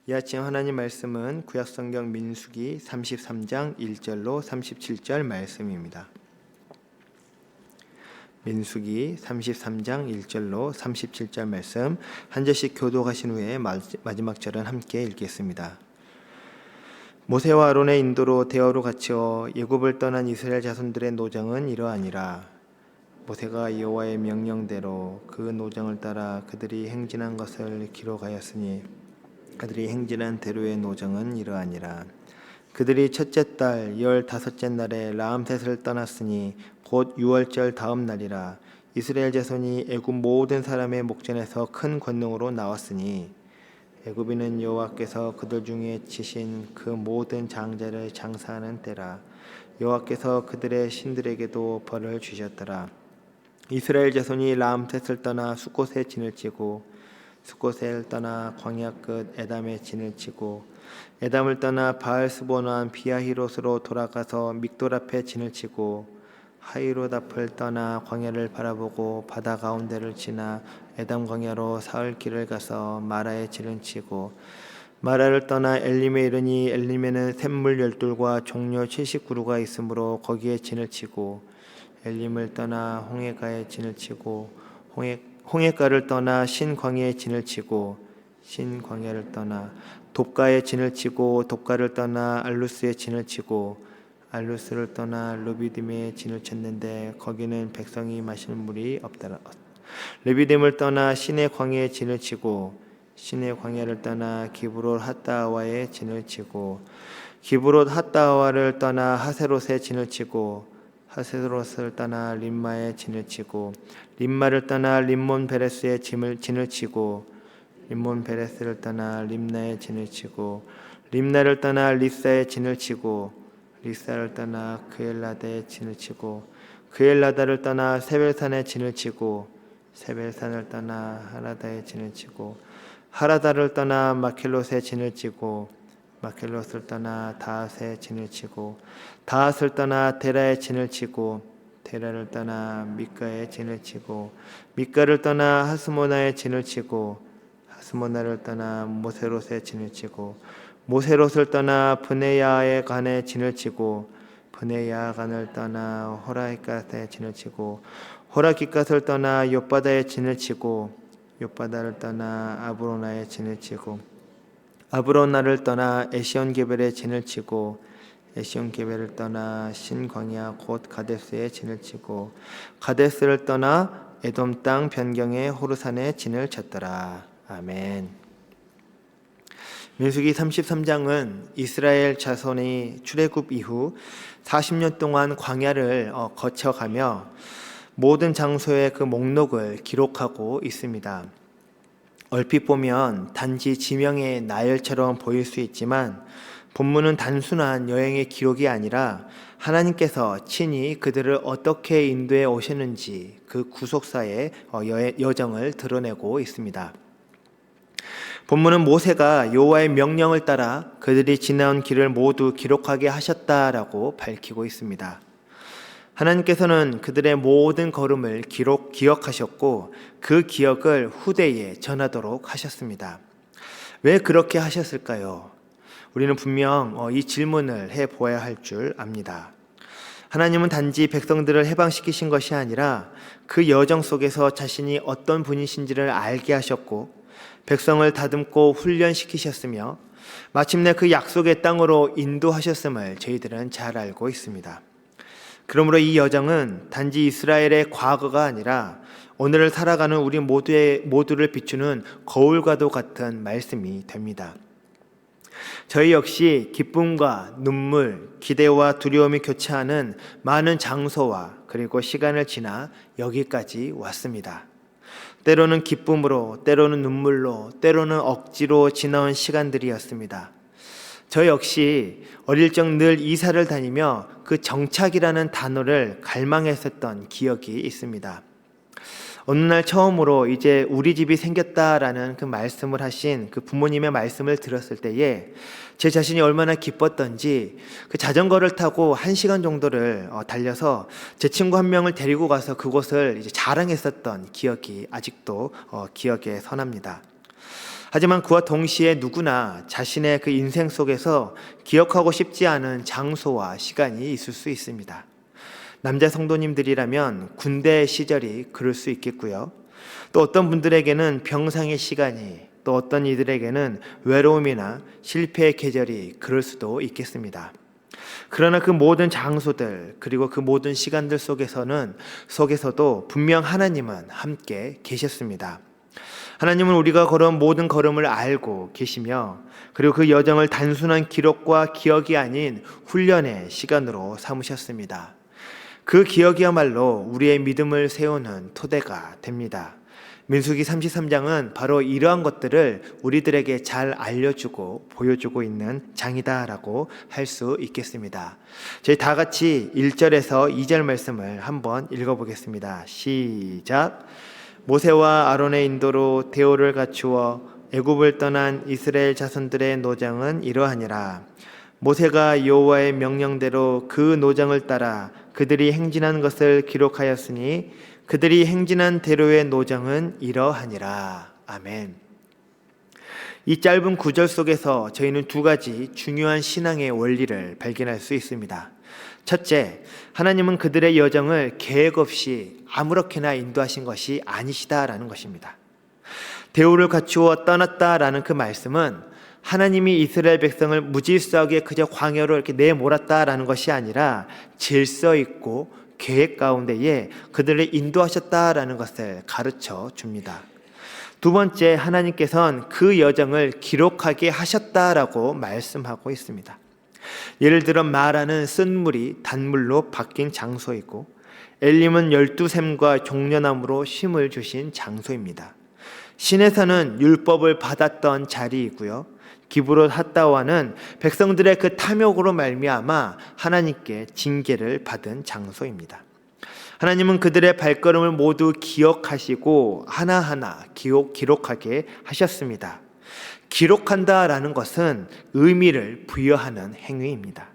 이 아침 하나님 말씀은 구약성경 민수기 33장 1절로 37절 말씀입니다. 민수기 33장 1절로 37절 말씀 한 절씩 교독하신 후에 마지막 절은 함께 읽겠습니다. 모세와 아론의 인도로 대어로 갇혀 애굽을 떠난 이스라엘 자손들의 노정은 이러하니라. 모세가 여호와의 명령대로 그 노정을 따라 그들이 행진한 것을 기록하였으니 그들이 행진한 대로의 노정은 이러하니라. 그들이 첫째 달 15째 날에 라암셋을 떠났으니 곧 6월절 다음 날이라. 이스라엘 자손이 애굽 모든 사람의 목전에서 큰 권능으로 나왔으니 애굽인은 여호와께서 그들 중에 치신 그 모든 장자를 장사하는 때라. 여호와께서 그들의 신들에게도 벌을 주셨더라. 이스라엘 자손이 라암셋을 떠나 숫곳에 진을 치고 숫곳을 떠나 광야 끝 에담에 진을 치고 에담을 떠나 바알스보난 비아히롯으로 돌아가서 믹돌 앞에 진을 치고 하이롯 앞을 떠나 광야를 바라보고 바다 가운데를 지나 에담 광야로 사흘 길을 가서 마라에 진을 치고 마라를 떠나 엘림에 이르니 엘림에는 샘물 12과 종려 70그루가 있으므로 거기에 진을 치고 엘림을 떠나 홍해가에 진을 치고 홍해가를 떠나 신광야에 진을 치고 신광야를 떠나 돕가에 진을 치고 돕가를 떠나 알루스에 진을 치고 알루스를 떠나 르비딤에 진을 쳤는데 거기는 백성이 마시는 물이 없더라. 르비딤을 떠나 신의 광야에 진을 치고 신의 광야를 떠나 기브롯 핫다와에 진을 치고 기브롯 핫다와를 떠나 하세롯에 진을 치고 하세롯을 떠나 림마에 진을 치고 림마를 떠나 림몬 베레스에 진을 치고 림몬 베레스를 떠나 림나에 진을 치고 림나를 떠나 리사에 진을 치고 리사를 떠나 그엘라다에 진을 치고 그엘라다를 떠나 세벨산에 진을 치고 세벨산을 떠나 하라다에 진을 치고 하라다를 떠나 마켈롯에 진을 치고 마켈롯을 떠나 다핫에 진을 치고 다핫을 떠나 데라에 진을 치고 데라를 떠나 미가에 진을 치고 미가를 떠나 하스모나에 진을 치고 하스모나를 떠나 모세롯에 진을 치고 모세롯을 떠나 브네야의 간에 진을 치고 브네야 간을 떠나 호라기갓에 진을 치고 호라기갓을 떠나 욥바다에 진을 치고 욥바다를 떠나 아브로나에 진을 치고 아브로나를 떠나 에시온게벨에 진을 치고 에시온게벨을 떠나 신광야 곧 가데스에 진을 치고 가데스를 떠나 에돔 땅 변경의 호르산에 진을 쳤더라. 아멘. 민수기 33장은 이스라엘 자손이 출애굽 이후 40년 동안 광야를 거쳐가며 모든 장소의 그 목록을 기록하고 있습니다. 얼핏 보면 단지 지명의 나열처럼 보일 수 있지만 본문은 단순한 여행의 기록이 아니라 하나님께서 친히 그들을 어떻게 인도해 오셨는지 그 구속사의 여정을 드러내고 있습니다. 본문은 모세가 여호와의 명령을 따라 그들이 지나온 길을 모두 기록하게 하셨다라고 밝히고 있습니다. 하나님께서는 그들의 모든 걸음을 기억하셨고 그 기억을 후대에 전하도록 하셨습니다. 왜 그렇게 하셨을까요? 우리는 분명 이 질문을 해보아야 할 줄 압니다. 하나님은 단지 백성들을 해방시키신 것이 아니라 그 여정 속에서 자신이 어떤 분이신지를 알게 하셨고 백성을 다듬고 훈련시키셨으며 마침내 그 약속의 땅으로 인도하셨음을 저희들은 잘 알고 있습니다. 그러므로 이 여정은 단지 이스라엘의 과거가 아니라 오늘을 살아가는 우리 모두를 비추는 거울과도 같은 말씀이 됩니다. 저희 역시 기쁨과 눈물, 기대와 두려움이 교차하는 많은 장소와 그리고 시간을 지나 여기까지 왔습니다. 때로는 기쁨으로, 때로는 눈물로, 때로는 억지로 지나온 시간들이었습니다. 저 역시 어릴 적 늘 이사를 다니며 그 정착이라는 단어를 갈망했었던 기억이 있습니다. 어느 날 처음으로 이제 우리 집이 생겼다라는 그 말씀을 하신 그 부모님의 말씀을 들었을 때에 제 자신이 얼마나 기뻤던지 그 자전거를 타고 1시간 정도를 달려서 제 친구 한 명을 데리고 가서 그곳을 이제 자랑했었던 기억이 아직도 기억에 선합니다. 하지만 그와 동시에 누구나 자신의 그 인생 속에서 기억하고 싶지 않은 장소와 시간이 있을 수 있습니다. 남자 성도님들이라면 군대 시절이 그럴 수 있겠고요. 또 어떤 분들에게는 병상의 시간이, 또 어떤 이들에게는 외로움이나 실패의 계절이 그럴 수도 있겠습니다. 그러나 그 모든 장소들, 그리고 그 모든 시간들 속에서도 분명 하나님은 함께 계셨습니다. 하나님은 우리가 걸어온 모든 걸음을 알고 계시며, 그리고 그 여정을 단순한 기록과 기억이 아닌 훈련의 시간으로 삼으셨습니다. 그 기억이야말로 우리의 믿음을 세우는 토대가 됩니다. 민수기 33장은 바로 이러한 것들을 우리들에게 잘 알려주고 보여주고 있는 장이다라고 할 수 있겠습니다. 저희 다 같이 1절에서 2절 말씀을 한번 읽어보겠습니다. 시작. 모세와 아론의 인도로 대오를 갖추어 애굽을 떠난 이스라엘 자손들의 노장은 이러하니라. 모세가 여호와의 명령대로 그 노장을 따라 그들이 행진한 것을 기록하였으니 그들이 행진한 대로의 노장은 이러하니라. 아멘. 이 짧은 구절 속에서 저희는 두 가지 중요한 신앙의 원리를 발견할 수 있습니다. 첫째, 하나님은 그들의 여정을 계획 없이 아무렇게나 인도하신 것이 아니시다라는 것입니다. 대오를 갖추어 떠났다라는 그 말씀은 하나님이 이스라엘 백성을 무질서하게 그저 광야로 이렇게 내몰았다라는 것이 아니라 질서 있고 계획 가운데에 그들을 인도하셨다라는 것을 가르쳐 줍니다. 두 번째, 하나님께서는 그 여정을 기록하게 하셨다라고 말씀하고 있습니다. 예를 들어 마라는 쓴물이 단물로 바뀐 장소이고, 엘림은 12샘과 종려나무로 쉼을 주신 장소입니다. 신에서는 율법을 받았던 자리이고요, 기브롯 핫다와는 백성들의 그 탐욕으로 말미암아 하나님께 징계를 받은 장소입니다. 하나님은 그들의 발걸음을 모두 기억하시고 하나하나 기록하게 하셨습니다. 기록한다라는 것은 의미를 부여하는 행위입니다.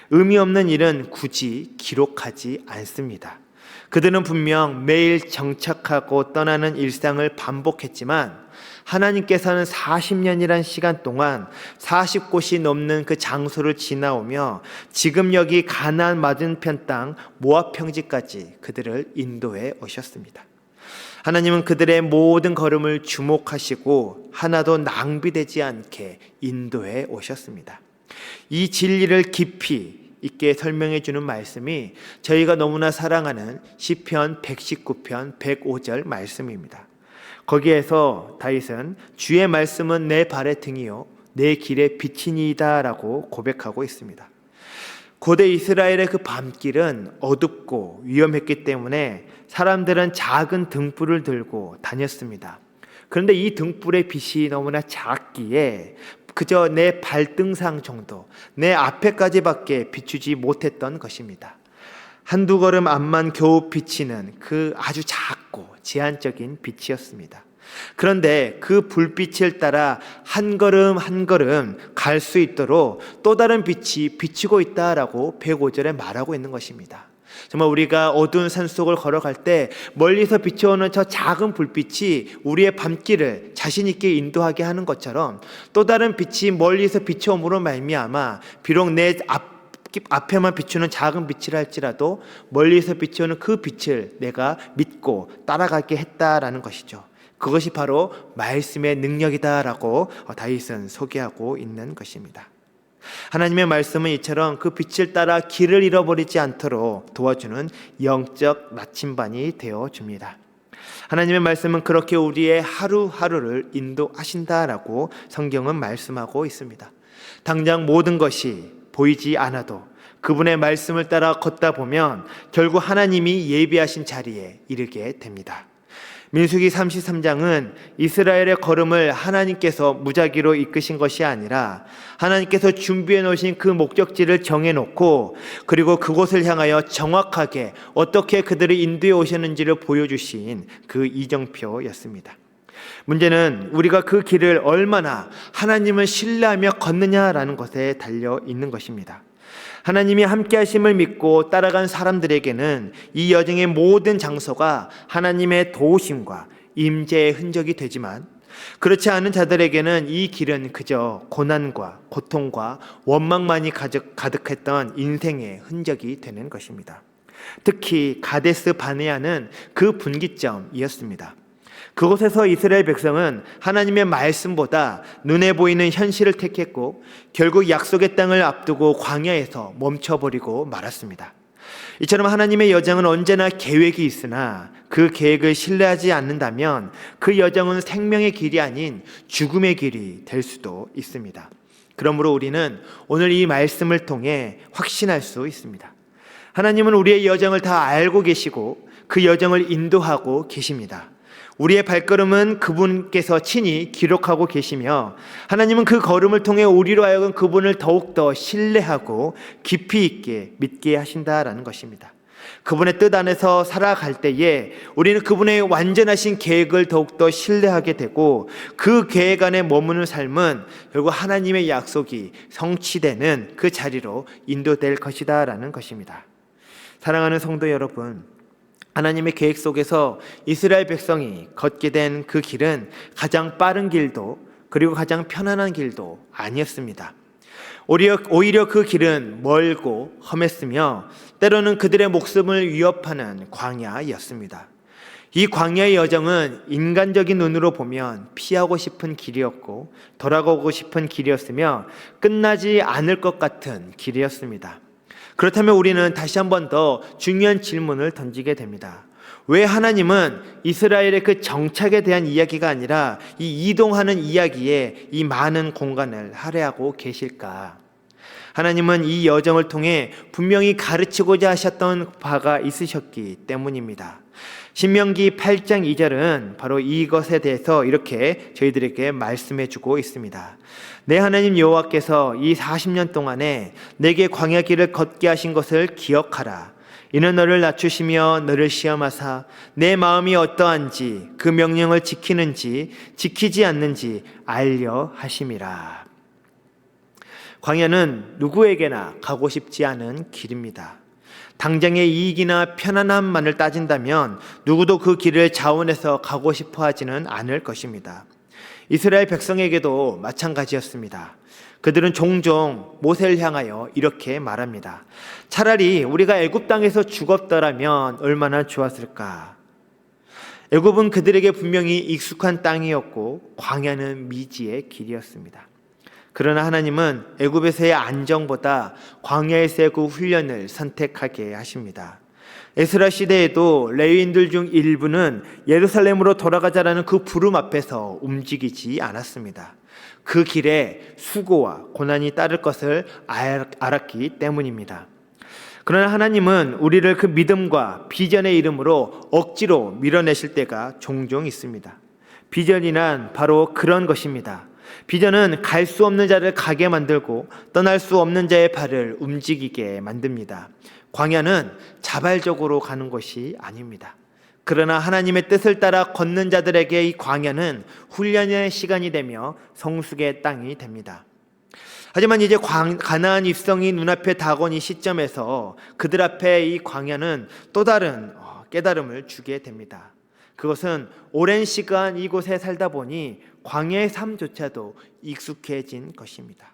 의미 없는 일은 굳이 기록하지 않습니다. 그들은 분명 매일 정착하고 떠나는 일상을 반복했지만 하나님께서는 40년이란 시간 동안 40곳이 넘는 그 장소를 지나오며 지금 여기 가나안 맞은편 땅 모압 평지까지 그들을 인도해 오셨습니다. 하나님은 그들의 모든 걸음을 주목하시고 하나도 낭비되지 않게 인도해 오셨습니다. 이 진리를 깊이 있게 설명해 주는 말씀이 저희가 너무나 사랑하는 시편 119편 105절 말씀입니다. 거기에서 다윗은 주의 말씀은 내 발의 등이요 내 길의 빛이니이다 라고 고백하고 있습니다. 고대 이스라엘의 그 밤길은 어둡고 위험했기 때문에 사람들은 작은 등불을 들고 다녔습니다. 그런데 이 등불의 빛이 너무나 작기에 그저 내 발등상 정도, 내 앞에까지밖에 비추지 못했던 것입니다. 한두 걸음 앞만 겨우 비치는 그 아주 작고 제한적인 빛이었습니다. 그런데 그 불빛을 따라 한 걸음 한 걸음 갈 수 있도록 또 다른 빛이 비치고 있다라고 105절에 말하고 있는 것입니다. 정말 우리가 어두운 산속을 걸어갈 때 멀리서 비춰오는 저 작은 불빛이 우리의 밤길을 자신 있게 인도하게 하는 것처럼 또 다른 빛이 멀리서 비춰옴으로 말미암아 비록 내 앞에만 비추는 작은 빛이라 할지라도 멀리서 비춰오는 그 빛을 내가 믿고 따라가게 했다라는 것이죠. 그것이 바로 말씀의 능력이다라고 다윗은 소개하고 있는 것입니다. 하나님의 말씀은 이처럼 그 빛을 따라 길을 잃어버리지 않도록 도와주는 영적 나침반이 되어줍니다. 하나님의 말씀은 그렇게 우리의 하루하루를 인도하신다라고 성경은 말씀하고 있습니다. 당장 모든 것이 보이지 않아도 그분의 말씀을 따라 걷다 보면 결국 하나님이 예비하신 자리에 이르게 됩니다. 민수기 33장은 이스라엘의 걸음을 하나님께서 무작위로 이끄신 것이 아니라 하나님께서 준비해 놓으신 그 목적지를 정해놓고 그리고 그곳을 향하여 정확하게 어떻게 그들을 인도해 오셨는지를 보여주신 그 이정표였습니다. 문제는 우리가 그 길을 얼마나 하나님을 신뢰하며 걷느냐라는 것에 달려 있는 것입니다. 하나님이 함께 하심을 믿고 따라간 사람들에게는 이 여정의 모든 장소가 하나님의 도우심과 임재의 흔적이 되지만 그렇지 않은 자들에게는 이 길은 그저 고난과 고통과 원망만이 가득했던 인생의 흔적이 되는 것입니다. 특히 가데스 바네아는 그 분기점이었습니다. 그곳에서 이스라엘 백성은 하나님의 말씀보다 눈에 보이는 현실을 택했고 결국 약속의 땅을 앞두고 광야에서 멈춰버리고 말았습니다. 이처럼 하나님의 여정은 언제나 계획이 있으나 그 계획을 신뢰하지 않는다면 그 여정은 생명의 길이 아닌 죽음의 길이 될 수도 있습니다. 그러므로 우리는 오늘 이 말씀을 통해 확신할 수 있습니다. 하나님은 우리의 여정을 다 알고 계시고 그 여정을 인도하고 계십니다. 우리의 발걸음은 그분께서 친히 기록하고 계시며 하나님은 그 걸음을 통해 우리로 하여금 그분을 더욱더 신뢰하고 깊이 있게 믿게 하신다라는 것입니다. 그분의 뜻 안에서 살아갈 때에 우리는 그분의 완전하신 계획을 더욱더 신뢰하게 되고 그 계획 안에 머무는 삶은 결국 하나님의 약속이 성취되는 그 자리로 인도될 것이다 라는 것입니다. 사랑하는 성도 여러분, 하나님의 계획 속에서 이스라엘 백성이 걷게 된 그 길은 가장 빠른 길도 그리고 가장 편안한 길도 아니었습니다. 오히려 그 길은 멀고 험했으며 때로는 그들의 목숨을 위협하는 광야였습니다. 이 광야의 여정은 인간적인 눈으로 보면 피하고 싶은 길이었고 돌아가고 싶은 길이었으며 끝나지 않을 것 같은 길이었습니다. 그렇다면 우리는 다시 한 번 더 중요한 질문을 던지게 됩니다. 왜 하나님은 이스라엘의 그 정착에 대한 이야기가 아니라 이 이동하는 이야기에 이 많은 공간을 할애하고 계실까? 하나님은 이 여정을 통해 분명히 가르치고자 하셨던 바가 있으셨기 때문입니다. 신명기 8장 2절은 바로 이것에 대해서 이렇게 저희들에게 말씀해 주고 있습니다. 내 하나님 여호와께서 이 40년 동안에 내게 광야 길을 걷게 하신 것을 기억하라. 이는 너를 낮추시며 너를 시험하사 내 마음이 어떠한지 그 명령을 지키는지 지키지 않는지 알려 하심이라. 광야는 누구에게나 가고 싶지 않은 길입니다. 당장의 이익이나 편안함만을 따진다면 누구도 그 길을 자원해서 가고 싶어 하지는 않을 것입니다. 이스라엘 백성에게도 마찬가지였습니다. 그들은 종종 모세를 향하여 이렇게 말합니다. 차라리 우리가 애굽 땅에서 죽었더라면 얼마나 좋았을까. 애굽은 그들에게 분명히 익숙한 땅이었고 광야는 미지의 길이었습니다. 그러나 하나님은 애굽에서의 안정보다 광야에서의 그 훈련을 선택하게 하십니다. 에스라 시대에도 레위인들 중 일부는 예루살렘으로 돌아가자라는 그 부름 앞에서 움직이지 않았습니다. 그 길에 수고와 고난이 따를 것을 알았기 때문입니다. 그러나 하나님은 우리를 그 믿음과 비전의 이름으로 억지로 밀어내실 때가 종종 있습니다. 비전이란 바로 그런 것입니다. 비전은 갈 수 없는 자를 가게 만들고 떠날 수 없는 자의 발을 움직이게 만듭니다. 광야는 자발적으로 가는 것이 아닙니다. 그러나 하나님의 뜻을 따라 걷는 자들에게 이 광야는 훈련의 시간이 되며 성숙의 땅이 됩니다. 하지만 이제 가나안 입성이 눈앞에 다가온 이 시점에서 그들 앞에 이 광야는 또 다른 깨달음을 주게 됩니다. 그것은 오랜 시간 이곳에 살다 보니 광야의 삶조차도 익숙해진 것입니다.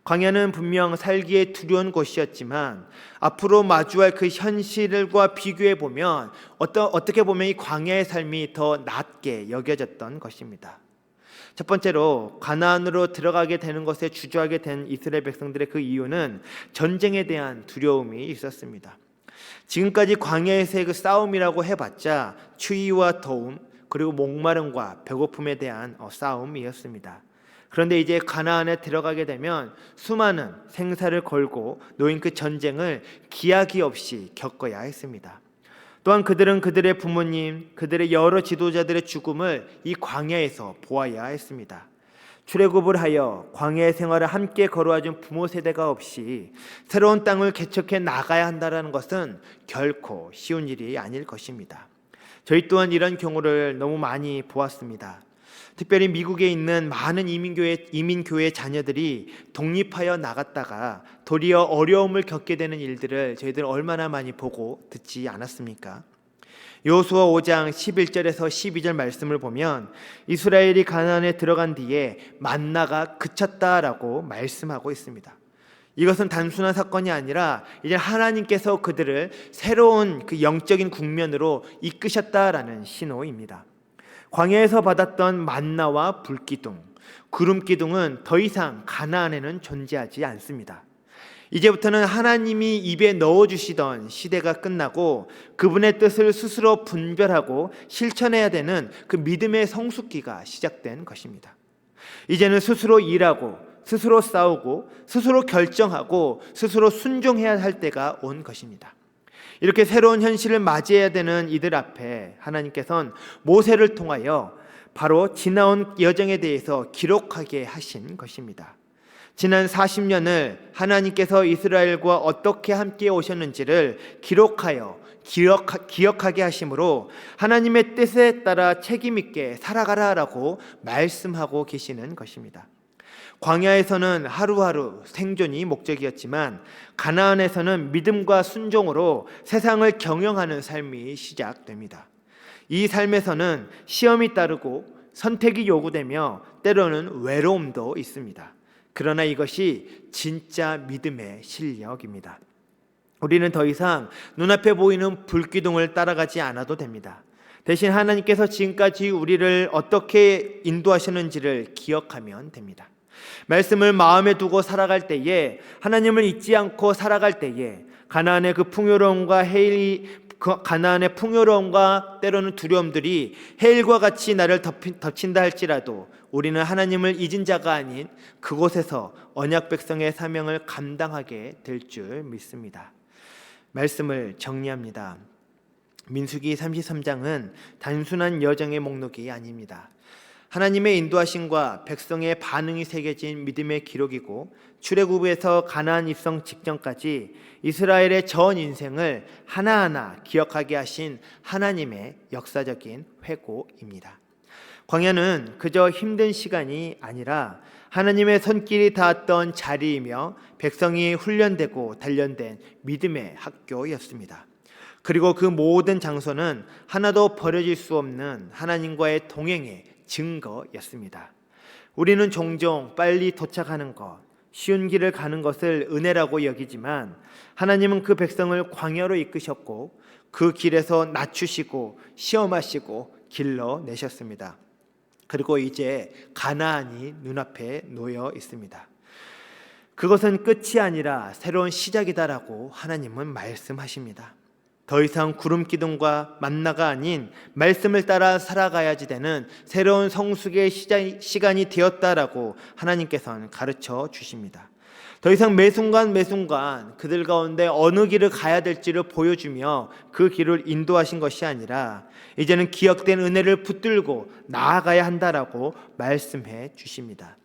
광야는 분명 살기에 두려운 곳이었지만 앞으로 마주할 그 현실과 비교해 보면 어떻게 보면 이 광야의 삶이 더 낫게 여겨졌던 것입니다. 첫 번째로 가나안으로 들어가게 되는 것에 주저하게 된 이스라엘 백성들의 그 이유는 전쟁에 대한 두려움이 있었습니다. 지금까지 광야에서의 그 싸움이라고 해봤자 추위와 더움 그리고 목마름과 배고픔에 대한 싸움이었습니다. 그런데 이제 가나안에 들어가게 되면 수많은 생사를 걸고 놓인 그 전쟁을 기약이 없이 겪어야 했습니다. 또한 그들은 그들의 부모님, 그들의 여러 지도자들의 죽음을 이 광야에서 보아야 했습니다. 출애굽을 하여 광야의 생활을 함께 걸어와준 부모 세대가 없이 새로운 땅을 개척해 나가야 한다는 것은 결코 쉬운 일이 아닐 것입니다. 저희 또한 이런 경우를 너무 많이 보았습니다. 특별히 미국에 있는 많은 이민교회 자녀들이 독립하여 나갔다가 도리어 어려움을 겪게 되는 일들을 저희들 얼마나 많이 보고 듣지 않았습니까? 여호수아 5장 11절에서 12절 말씀을 보면 이스라엘이 가나안에 들어간 뒤에 만나가 그쳤다라고 말씀하고 있습니다. 이것은 단순한 사건이 아니라 이제 하나님께서 그들을 새로운 그 영적인 국면으로 이끄셨다라는 신호입니다. 광야에서 받았던 만나와 불기둥, 구름기둥은 더 이상 가나안에는 존재하지 않습니다. 이제부터는 하나님이 입에 넣어주시던 시대가 끝나고 그분의 뜻을 스스로 분별하고 실천해야 되는 그 믿음의 성숙기가 시작된 것입니다. 이제는 스스로 일하고 스스로 싸우고 스스로 결정하고 스스로 순종해야 할 때가 온 것입니다. 이렇게 새로운 현실을 맞이해야 되는 이들 앞에 하나님께서는 모세를 통하여 바로 지나온 여정에 대해서 기록하게 하신 것입니다. 지난 40년을 하나님께서 이스라엘과 어떻게 함께 오셨는지를 기록하여 기억하게 하심으로 하나님의 뜻에 따라 책임 있게 살아가라라고 말씀하고 계시는 것입니다. 광야에서는 하루하루 생존이 목적이었지만 가나안에서는 믿음과 순종으로 세상을 경영하는 삶이 시작됩니다. 이 삶에서는 시험이 따르고 선택이 요구되며 때로는 외로움도 있습니다. 그러나 이것이 진짜 믿음의 실력입니다. 우리는 더 이상 눈앞에 보이는 불기둥을 따라가지 않아도 됩니다. 대신 하나님께서 지금까지 우리를 어떻게 인도하셨는지를 기억하면 됩니다. 말씀을 마음에 두고 살아갈 때에, 하나님을 잊지 않고 살아갈 때에 가나안의 그 풍요로움과 가나안의 풍요로움과 때로는 두려움들이 해일과 같이 나를 덮친다 할지라도 우리는 하나님을 잊은 자가 아닌 그곳에서 언약 백성의 사명을 감당하게 될 줄 믿습니다. 말씀을 정리합니다. 민수기 33장은 단순한 여정의 목록이 아닙니다. 하나님의 인도하심과 백성의 반응이 새겨진 믿음의 기록이고 출애굽에서 가나안 입성 직전까지 이스라엘의 전 인생을 하나하나 기억하게 하신 하나님의 역사적인 회고입니다. 광야는 그저 힘든 시간이 아니라 하나님의 손길이 닿았던 자리이며 백성이 훈련되고 단련된 믿음의 학교였습니다. 그리고 그 모든 장소는 하나도 버려질 수 없는 하나님과의 동행의 증거였습니다. 우리는 종종 빨리 도착하는 것, 쉬운 길을 가는 것을 은혜라고 여기지만 하나님은 그 백성을 광야로 이끄셨고 그 길에서 낮추시고 시험하시고 길러내셨습니다. 그리고 이제 가나안이 눈앞에 놓여 있습니다. 그것은 끝이 아니라 새로운 시작이다라고 하나님은 말씀하십니다. 더 이상 구름 기둥과 만나가 아닌 말씀을 따라 살아가야지 되는 새로운 성숙의 시간이 되었다라고 하나님께서는 가르쳐 주십니다. 더 이상 매 순간 그들 가운데 어느 길을 가야 될지를 보여주며 그 길을 인도하신 것이 아니라 이제는 기억된 은혜를 붙들고 나아가야 한다라고 말씀해 주십니다.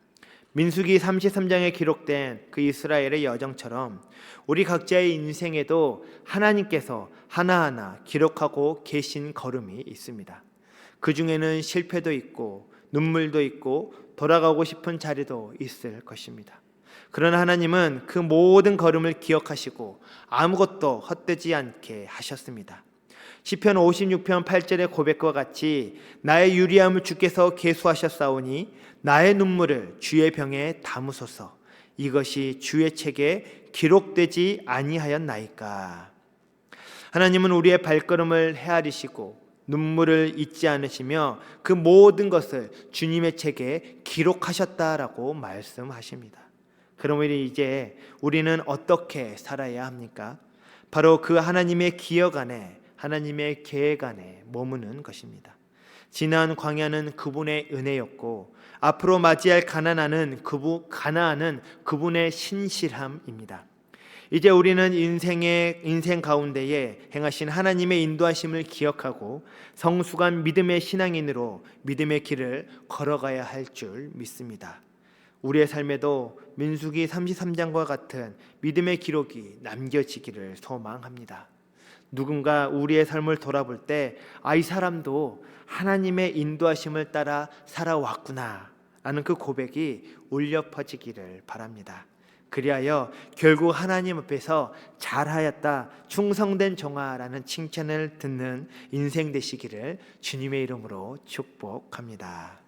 민수기 33장에 기록된 그 이스라엘의 여정처럼 우리 각자의 인생에도 하나님께서 하나하나 기록하고 계신 걸음이 있습니다. 그 중에는 실패도 있고 눈물도 있고 돌아가고 싶은 자리도 있을 것입니다. 그러나 하나님은 그 모든 걸음을 기억하시고 아무것도 헛되지 않게 하셨습니다. 시편 56편 8절의 고백과 같이 나의 유리함을 주께서 계수하셨사오니 나의 눈물을 주의 병에 담으소서. 이것이 주의 책에 기록되지 아니하였나이까. 하나님은 우리의 발걸음을 헤아리시고 눈물을 잊지 않으시며 그 모든 것을 주님의 책에 기록하셨다라고 말씀하십니다. 그러므로 이제 우리는 어떻게 살아야 합니까? 바로 그 하나님의 기억 안에, 하나님의 계획 안에 머무는 것입니다. 지난 광야는 그분의 은혜였고 앞으로 맞이할 가나안은 그분의 신실함입니다. 이제 우리는 인생 가운데에 행하신 하나님의 인도하심을 기억하고 성숙한 믿음의 신앙인으로 믿음의 길을 걸어가야 할 줄 믿습니다. 우리의 삶에도 민수기 33장과 같은 믿음의 기록이 남겨지기를 소망합니다. 누군가 우리의 삶을 돌아볼 때 이 사람도 하나님의 인도하심을 따라 살아왔구나 라는 그 고백이 울려 퍼지기를 바랍니다. 그리하여 결국 하나님 앞에서 잘하였다, 충성된 종아라는 칭찬을 듣는 인생 되시기를 주님의 이름으로 축복합니다.